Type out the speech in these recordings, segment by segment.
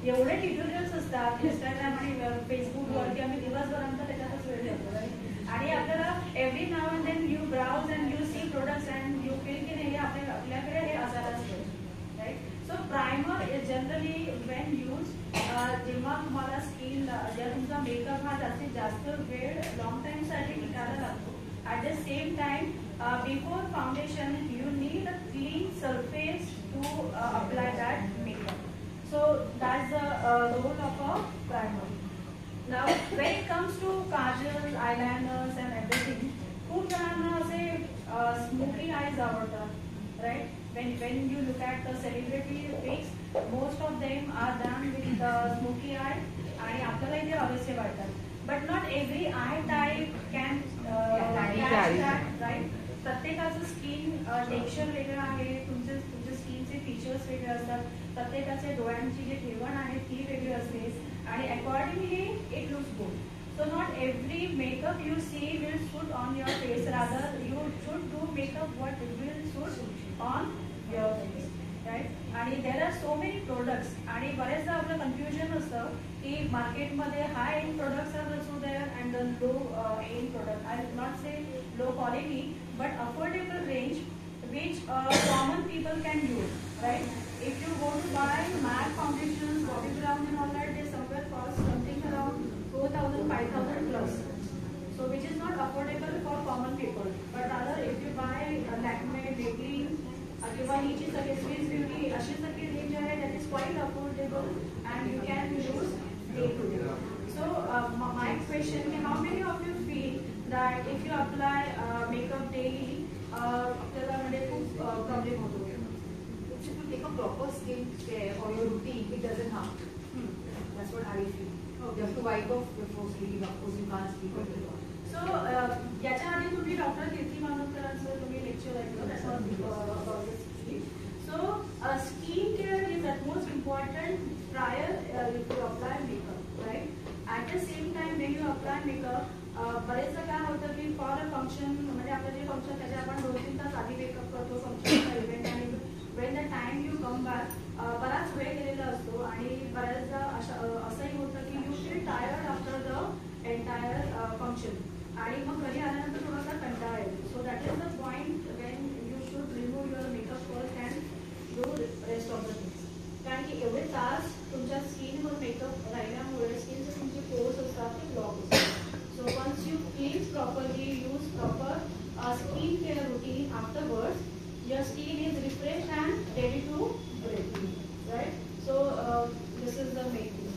एवढे ट्युटोरियल्स असतात इंस्टाग्राम आणि फेसबुकवरती, आम्ही दिवसभरांचा त्याच्यातच वेळ देतो आणि आपल्याला every now and then you browse and you see products and you feel की नाही आपल्याकडे हे असायलाच पाहिजे, right. So primer is generally when use जेव्हा तुम्हाला स्किन जेव्हा तुमचा मेकअप हा जास्तीत जास्त वेळ लॉंग टाईमसाठी टिकायला लागतो. At the same time before foundation you need a clean surface to apply that makeup. So that's the role of a primer. Now when it comes to kajal, eyeliners and everything, खूप जणांना असे smoky eyes आवडतात, right? When you look at the celebrity pics, most of them are done with smoky eye आणि आपल्याला इथे हवेसे वाटतात. But not every eye type can catch that, right? प्रत्येकाचं skin texture वेगळं आहे, तुमचे स्किनचे फीचर्स वेगळे असतात, प्रत्येकाच्या डोळ्यांची जी ठेवण आहे ती वेगळी असते आणि accordingly it looks good. So not every makeup you see will suit on your face, rather you should do makeup what will suit on your face, right. आणि there are so many products आणि बरेचदा आपलं confusion असतं की मार्केटमध्ये high end products are also there and the low end product. I will not say low quality but affordable range which common people can use, right? If you go to buy MAC foundations, body brown and all that, they somewhere cost something around 4,000, 5,000 plus, so which is not affordable for common people. But rather if you buy Lakme, Maybelline किंवा ही जी सगळी Swiss Beauty अशी सगळी range आहे that is quite affordable and you can use day to day. So my question is, how many of you feel that if you apply makeup daily, आपल्याला म्हणजे खूप problem होतो? If you take a proper skin care or your routine, it doesn't harm. That's what I feel. You have to wipe off before sleep. Of course, you can't sleep. So याच्या आधी तुम्ही doctor कीर्ती मानोकरांचं तुम्ही lecture ऐकलं. So skin care is utmost important prior to apply makeup, right? At the same time when you apply makeup, बरेचदा काय होतं की for a function म्हणजे आपलं जे फंक्शन त्याचे आपण 2-3 तास आधी मेकअप करतो फंक्शनचा इव्हेंट आणि when the time you come back बराच वेळ गेलेला असतो आणि बऱ्याचदा असंही होतं की you feel tired after the entire function आणि मग घरी आल्यानंतर थोडासा कंटाळा येतो. So that is the point when you should remove your makeup first and do rest of the things. कारण की एवढे तास तुमच्या स्किनवर मेकअप राहिल्यामुळे स्किनचे तुमचे पोर्स असतात ते ब्लॉक असतात. So once you cleanse properly, use proper skin care routine afterwards, your skin is refreshed and ready to breathe, right? So this is the main thing.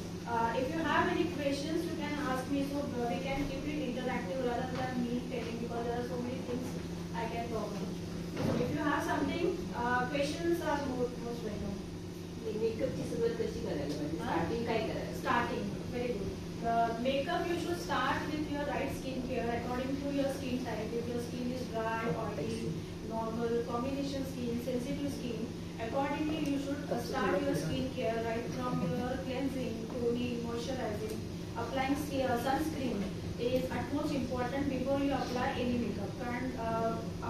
If you have any questions, you can ask me. So we can keep it interactive rather than me telling, because there are so many things I can talk about. So if you have something, questions are most welcome. Makeup ची सुरुवात कशी करायला पाहिजे? Starting काय करायचं? Starting, very good. Makeup you should start with your right skin care according to your skin type. If your skin is dry, oily, normal, combination skin, sensitive skin, accordingly you should start your skin care right from your cleansing, toning, moisturizing. Applying sunscreen is utmost important before you apply any makeup. And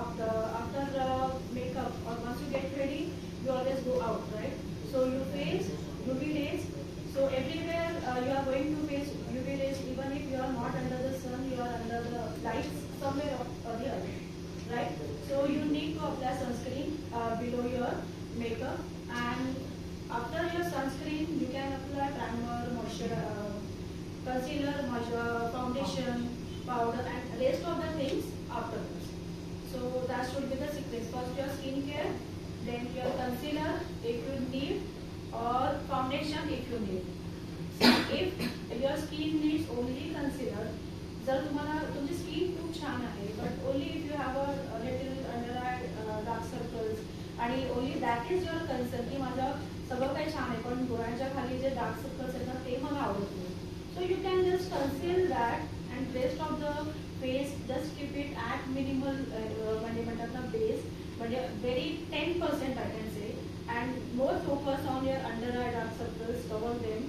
after makeup or once you get ready, you always go out, right? So you face UV rays. So everywhere you are going to face UV rays, even if you are not under the sun, you are under the lights somewhere or the other, right? So you need to apply sunscreen below your makeup, and after your sunscreen, you can apply primer, moisturizer, concealer, foundation, powder, and rest of the things afterwards. So that should be the sequence. First your skin care, then your concealer if you need, or foundation if you need. So if your skin needs only concealer, जर तुम्हाला तुमची skin खूप छान आहे but only if you have a little under eye dark circles आणि only that is your concern की माझं सगळं काही छान आहे पण डोळ्यांच्या खाली जे डार्क सर्कल्स आहेत ना ते मला आवडत नाही. So you can just conceal that and rest of the face just keep it at minimal म्हणजे म्हणतात ना base म्हणजे very 10% I can say, and more focus on your under eye dark circles, cover them